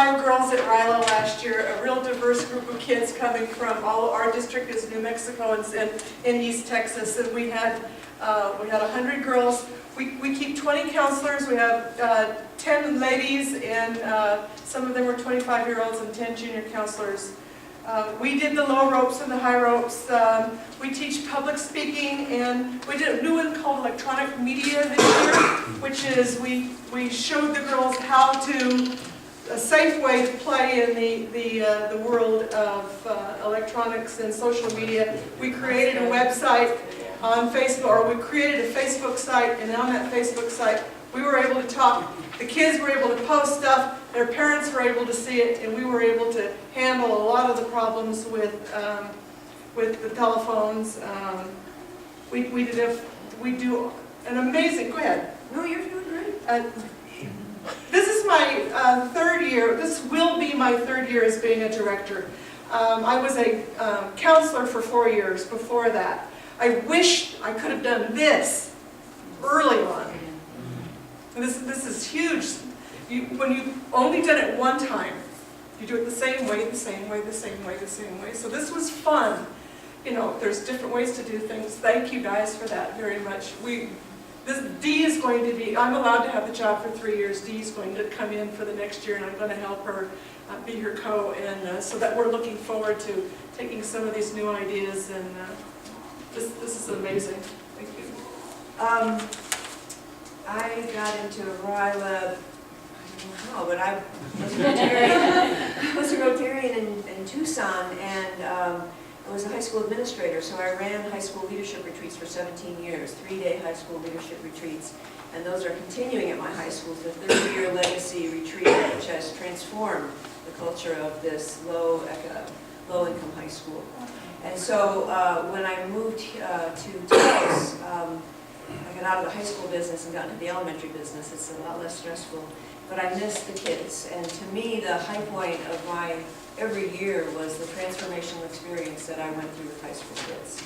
25 girls at RILA last year, a real diverse group of kids coming from our district is New Mexico and in East Texas, and we had 100 girls. We keep 20 counselors. We have 10 ladies, and some of them were 25-year-olds and 10 junior counselors. We did the low ropes and the high ropes. We teach public speaking, and we did a new one called electronic media this year, which is we showed the girls how to a safe way to play in the world of electronics and social media. We created a website on Facebook, or we created a Facebook site, and on that Facebook site we were able to talk. The kids were able to post stuff, their parents were able to see it, and we were able to handle a lot of the problems with the telephones. We do an amazing, go ahead. No, you're doing great. This is my third year, this will be my third year as being a director. I was a counselor for 4 years before that. I wish I could have done this early on. This is huge. When you've only done it one time, you do it the same way, the same way, the same way, the same way. So this was fun. You know, there's different ways to do things. Thank you guys for that very much. Dee is going to be, I'm allowed to have the job for 3 years. Dee is going to come in for the next year, and I'm going to help her be her co, and so that we're looking forward to taking some of these new ideas, and this is amazing. Thank you. I got into RILA, I don't know how, but I was a Rotarian in Tucson, and I was a high school administrator, so I ran high school leadership retreats for 17 years, 3-day high school leadership retreats, and those are continuing at my high school, the 30-year legacy retreat, which has transformed the culture of this low-income high school. And so when I moved to Taos, I got out of the high school business and got into the elementary business. It's a lot less stressful, but I miss the kids. And to me, the high point of my every year was the transformational experience that I went through with high school kids.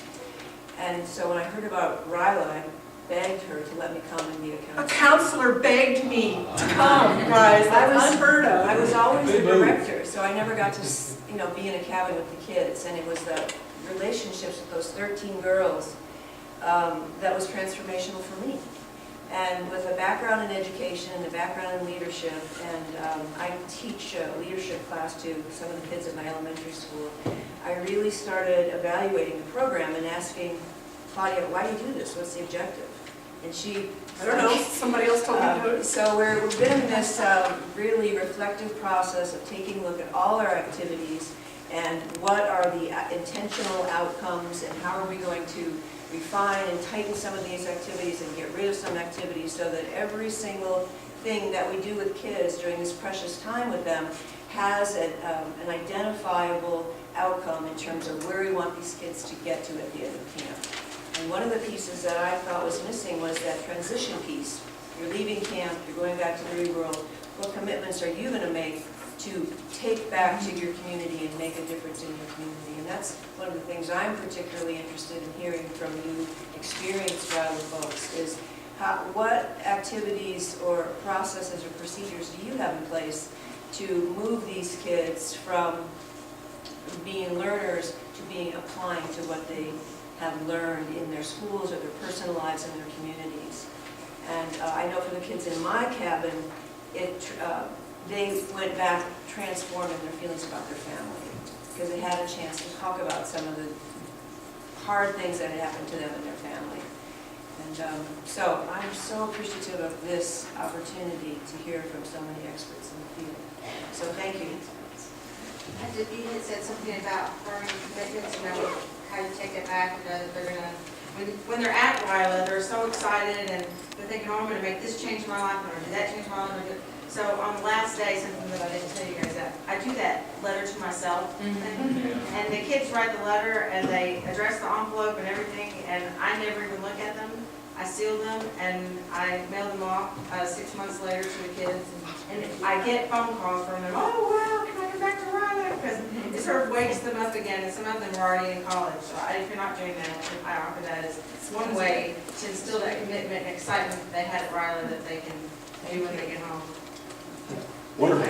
And so when I heard about RILA, I begged her to let me come and be a counselor. A counselor begged me to come, guys. That's unheard of. I was always a director, so I never got to, be in a cabin with the kids. And it was the relationships with those 13 girls that was transformational for me. And with a background in education and a background in leadership, and I teach a leadership class to some of the kids at my elementary school, I really started evaluating the program and asking Claudia, why do you do this? What's the objective? And she, I don't know, somebody else told me to do it. So we've been in this really reflective process of taking a look at all our activities and what are the intentional outcomes and how are we going to refine and tighten some of these activities and get rid of some activities so that every single thing that we do with kids during this precious time with them has an identifiable outcome in terms of where we want these kids to get to at the end of camp. And one of the pieces that I thought was missing was that transition piece. You're leaving camp, you're going back to the real world. What commitments are you going to make to take back to your community and make a difference in your community? And that's one of the things I'm particularly interested in hearing from you experienced RILA folks is what activities or processes or procedures do you have in place to move these kids from being learners to being applying to what they have learned in their schools or their personal lives and their communities. And I know for the kids in my cabin, they went back transformed in their feelings about their family because they had a chance to talk about some of the hard things that had happened to them and their family. And so I'm so appreciative of this opportunity to hear from so many experts in the field. So thank you. You had said something about forming commitments, how you take it back, and they're going to, when they're at RILA, they're so excited and they're thinking, oh, I'm going to make this change my life, I'm going to do that change my life. So on the last day, something that I didn't tell you guys that, I do that letter to myself thing. And the kids write the letter and they address the envelope and everything, and I never even look at them. I seal them and I mail them off 6 months later to the kids. And I get phone calls from them, oh wow, can I come back to RILA? Because it sort of wakes them up again, and some of them are already in college. So if you're not doing that, I offer that as one way to instill that commitment and excitement that they had at RILA that they can do when they get home. Wonderful.